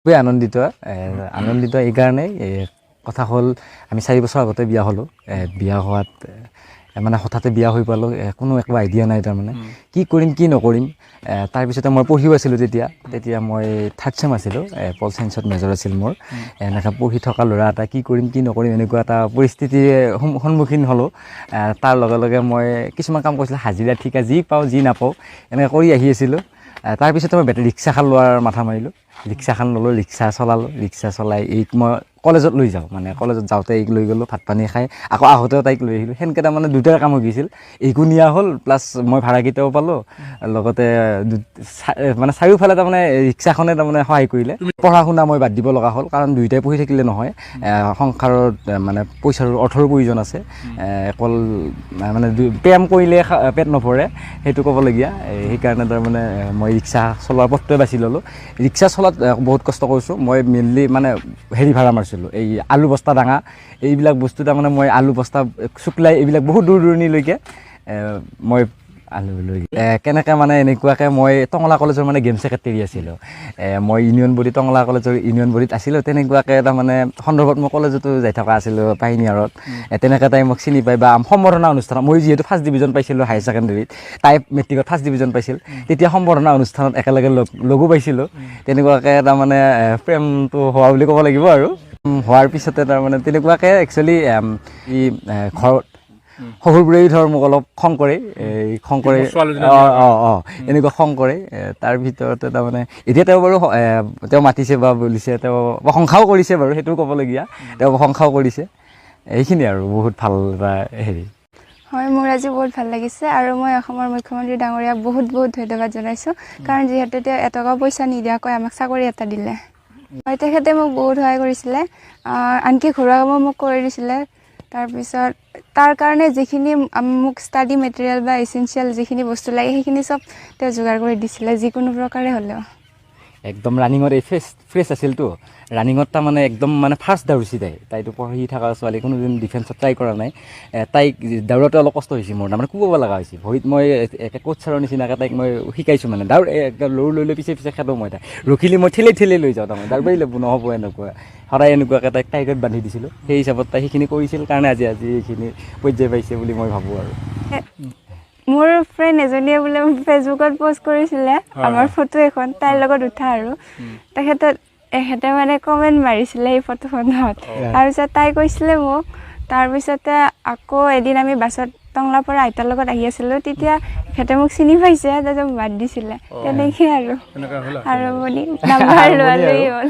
খুবই আনন্দিত এইকাৰণেই কথা হ'ল আমি 4 বছৰ আগতে বিয়া হ'লোঁ বিয়া হোৱাত মানে হঠাতে বিয়া হৈ পালোঁ কোনো একো আইডিয়া নাই তাৰমানে কি কৰিম কি নকৰিম তাৰপিছতে মই পঢ়িও আছিলোঁ তেতিয়া মই 3rd চেম আছিলোঁ পল চায়েন্সত মেজৰ আছিল মোৰ এনেকৈ পঢ়ি থকা ল'ৰা এটা কি কৰিম কি নকৰিম এনেকুৱা এটা পৰিস্থিতিৰ সন্মুখীন হ'লোঁ তাৰ লগে লগে মই কিছুমান কাম কৰিছিলোঁ হাজিৰা ঠিকা যি পাওঁ যি নাপাওঁ এনেকৈ কৰি আহি আছিলোঁ তাৰপিছতে মই বেটেৰী ৰিক্সাখন লোৱাৰ মাথা মাৰিলোঁ ৰিক্সাখন ল'লোঁ ৰিক্সা চলালোঁ ৰিক্সা চলাই এইক মই কলেজত লৈ যাওঁ মানে কলেজত যাওঁতে এইক লৈ গ'লোঁ ভাত পানী খাই আকৌ আহোঁতেও তাইক লৈ আহিলোঁ সেনেকৈ তাৰমানে দুটাৰ কাম হৈ গৈছিল এইকো নিয়া হ'ল প্লাছ মই ভাড়াকেইটাও পালোঁ লগতে মানে চাৰিওফালে তাৰমানে ৰিক্সাখনে তাৰমানে সহায় কৰিলে পঢ়া শুনা মই বাদ দিব লগা হ'ল কাৰণ দুয়োটাই পঢ়ি থাকিলে নহয় সংসাৰত মানে পইচাৰ অৰ্থৰ প্ৰয়োজন আছে অকল মানে প্ৰেম কৰিলে পেট নভৰে সেইটো ক'বলগীয়া সেইকাৰণে তাৰমানে মই ৰিক্সা চলোৱাৰ পথটোৱে বাছি ল'লোঁ ৰিক্সা চলাত বহুত কষ্ট কৰিছোঁ মই মেইনলি মানে হেৰি ভাড়া মাৰিছিলোঁ এই আলু বস্তা ডাঙা এইবিলাক বস্তু তাৰমানে মই আলু বস্তা শুকলাই এইবিলাক বহুত দূৰ দূৰণিলৈকে মই আলু লৈ কেনেকৈ মানে এনেকুৱাকৈ মই টংলা কলেজৰ মানে গেম ছেক্ৰেটেৰী আছিলোঁ মই ইউনিয়ন বডি টংলা কলেজৰ ইউনিয়ন বডিত আছিলোঁ তেনেকুৱাকৈ তাৰমানে সন্দৰ্ভত মই কলেজতো যাই থকা আছিলোঁ পাইনিয়াৰত তেনেকৈ তাই মোক চিনি পাই বা সম্বৰ্ধনা অনুষ্ঠানত মই যিহেতু 1st ডিভিজন পাইছিলোঁ হায়াৰ ছেকেণ্ডেৰীত তাই মেট্ৰিকত 1st ডিভিজন পাইছিল তেতিয়া সম্বৰ্ধনা অনুষ্ঠানত একেলগে লগো পাইছিলোঁ তেনেকুৱাকৈ তাৰমানে প্ৰেমটো হোৱা বুলি ক'ব লাগিব আৰু হোৱাৰ পিছতে তাৰমানে তেনেকুৱাকৈ একচুৱেলি ঘৰত শহুৰবোৰেই ধৰ মোক অলপ খং কৰে এনেকুৱা খং কৰে তাৰ ভিতৰতে তাৰমানে এতিয়া তেওঁ বাৰু তেওঁ মাতিছে বা বুলিছে তেওঁ প্ৰশংসাও কৰিছে বাৰু সেইটোও ক'বলগীয়া তেওঁ প্ৰশংসাও কৰিছে এইখিনি আৰু বহুত ভাল এটা হেৰি হয় মোৰ আজি বহুত ভাল লাগিছে আৰু মই অসমৰ মুখ্যমন্ত্ৰী ডাঙৰীয়াক বহুত ধন্যবাদ জনাইছোঁ কাৰণ যিহেতু তেওঁ এটকা পইচা নিদিয়াকৈ আমাক চাকৰি এটা দিলে হয় তেখেতে মোক বহুত সহায় কৰিছিলে আনকি ঘৰুৱা কামো মোক কৰি দিছিলে তাৰপিছত তাৰ কাৰণে যিখিনি মোক ষ্টাডি মেটেৰিয়েল বা এচেঞ্চিয়েল যিখিনি বস্তু লাগে সেইখিনি চব তেওঁ যোগাৰ কৰি দিছিলে যিকোনো প্ৰকাৰে হ'লেও একদম ৰানিঙত এই ফ্ৰেছ আছিলতো ৰানিঙত তাৰমানে একদম মানে ফাৰ্ষ্ট দৌৰিছে তাইতো পঢ়ি থকা ছোৱালী কোনোদিন ডিফেন্সত ট্ৰাই কৰা নাই তাইক দৌৰোতে অলপ কষ্ট হৈছে মোৰ তাৰমানে কোবাব লগা হৈছে ভৰিত মই একে কোচ ছাৰৰ নিচিনাকৈ তাইক মই শিকাইছোঁ মানে দৌৰ লৈ পিছে খেলোঁ মই তাইক ৰখিলে মই ঠেলি লৈ যাওঁ তাৰমানে দৌৰ পাৰিলে নহ'ব এনেকুৱা সদায় এনেকুৱাকৈ তাইক টাইটত বান্ধি দিছিলোঁ সেই হিচাপত তাই সেইখিনি কৰিছিল কাৰণে আজি এইখিনি পৰ্যায় পাইছে বুলি মই ভাবোঁ আৰু মোৰ ফ্ৰেণ্ড এজনীয়ে বোলে ফেচবুকত পষ্ট কৰিছিলে আমাৰ ফটো এখন তাইৰ লগত উঠা আৰু এখেতে মানে কমেণ্ট মাৰিছিলে এই ফটোখনত তাৰপিছত তাই কৈছিলে মোক তাৰপিছতে আকৌ এদিন আমি বাছত টংলাৰ পৰা আইতাৰ লগত আহি আছিলোঁ তেতিয়া এখেতে মোক চিনি পাইছে তাৰপিছত বাদ দিছিলে তেনেকৈ আৰু মানে নাম্বাৰ লোৱা লৈ হ'ল